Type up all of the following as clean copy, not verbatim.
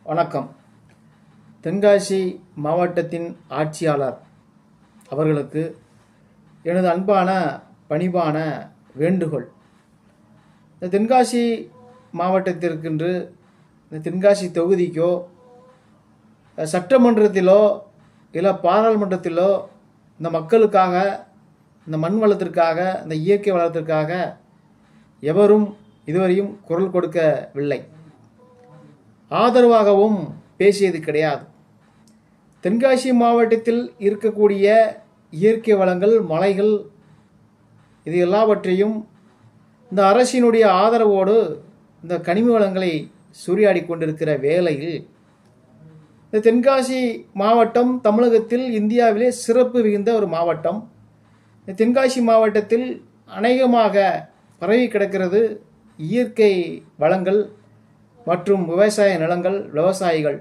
வணக்கம். தென்காசி மாவட்டத்தின் ஆட்சியாளர் அவர்களுக்கு எனது அன்பான பணிவான வேண்டுகோள். இந்த தென்காசி மாவட்டத்திற்கென்று இந்த தென்காசி தொகுதிக்கோ சட்டமன்றத்திலோ இல்லை பாராளுமன்றத்திலோ இந்த மக்களுக்காக, இந்த மண் வளத்திற்காக, இந்த இயற்கை வளத்திற்காக எவரும் இதுவரையும் குரல் கொடுக்கவில்லை. ஆதரவாகவும் பேசியது கிடையாது. தென்காசி மாவட்டத்தில் இருக்கக்கூடிய இயற்கை வளங்கள், மலைகள், இது எல்லாவற்றையும் இந்த அரசினுடைய ஆதரவோடு இந்த கனிம வளங்களை சூறையாடி கொண்டிருக்கிற வேளையில் இந்த தென்காசி மாவட்டம் தமிழகத்தில் இந்தியாவிலே சிறப்பு மிகுந்த ஒரு மாவட்டம். இந்த தென்காசி மாவட்டத்தில் அநேகமாக பரவி கிடக்கிறது இயற்கை வளங்கள் மற்றும் விவசாய நிலங்கள், விவசாயிகள்.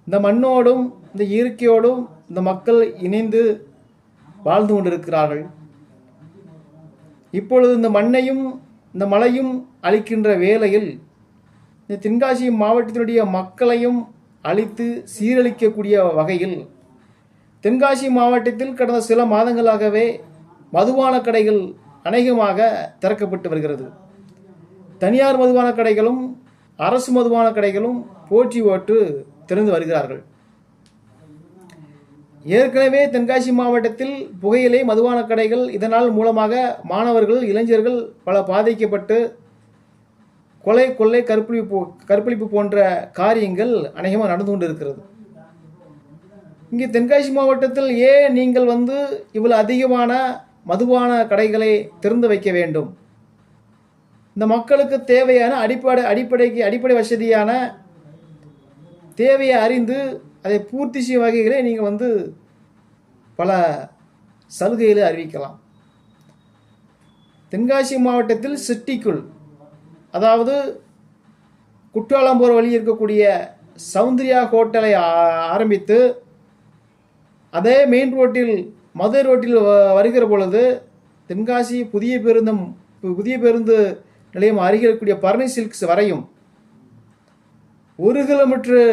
இந்த மண்ணோடும் இந்த இயற்கையோடும் இந்த மக்கள் இணைந்து வாழ்ந்து கொண்டிருக்கிறார்கள். இப்பொழுது இந்த மண்ணையும் இந்த மலையும் அழிக்கின்ற வேளையில் இந்த தென்காசி மாவட்டத்தினுடைய மக்களையும் அழித்து சீரழிக்கக்கூடிய வகையில் தென்காசி மாவட்டத்தில் கடந்த சில மாதங்களாகவே மதுபான கடைகள் அநேகமாக திறக்கப்பட்டு வருகிறது. தனியார் மதுபான கடைகளும் அரசு மதுபான கடைகளும் போற்றி ஓட்டு திறந்து வருகிறார்கள். ஏற்கனவே தென்காசி மாவட்டத்தில் புகையிலை மதுபான கடைகள் இதனால் மூலமாக மாணவர்கள், இளைஞர்கள் பல பாதிக்கப்பட்டு கொலை, கொள்ளை, கற்பழிப்பு போன்ற காரியங்கள் அநேகமாக நடந்து கொண்டு இருக்கிறது. இங்கே தென்காசி மாவட்டத்தில் ஏன் நீங்கள் இவ்வளவு அதிகமான மதுபான கடைகளை திறந்து வைக்க வேண்டும்? இந்த மக்களுக்கு தேவையான அடிப்படை வசதியான தேவையை அறிந்து அதை பூர்த்தி செய்யும் வகைகளை நீங்கள் பல சலுகைகளை அறிவிக்கலாம். தென்காசி மாவட்டத்தில் சிட்டிக்குள், அதாவது குற்றாலம் போகிற வழி இருக்கக்கூடிய சௌந்தர்யா ஹோட்டலை ஆரம்பித்து அதே மெயின் ரோட்டில், மதுரை ரோட்டில் வருகிற பொழுது தென்காசி புதிய பேருந்து நிலையம் அருகில் இருக்கக்கூடிய பரணி சில்க்ஸ் வரையும் 1 கிலோமீட்டர்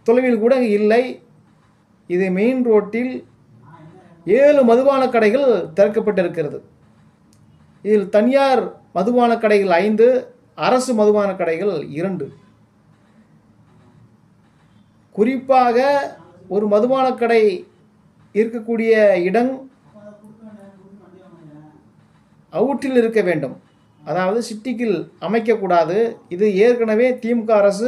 தொலைவில் கூட இல்லை. இது மெயின் ரோட்டில் 7 மதுபான கடைகள் திறக்கப்பட்டிருக்கிறது. இதில் தனியார் மதுபான கடைகள் 5, அரசு மதுபான கடைகள் 2. குறிப்பாக ஒரு மதுபான கடை இருக்கக்கூடிய இடம் அவுட்டில் இருக்க வேண்டும், அதாவது சிட்டிக்குள் அமைக்கக்கூடாது. இது ஏற்கனவே திமுக அரசு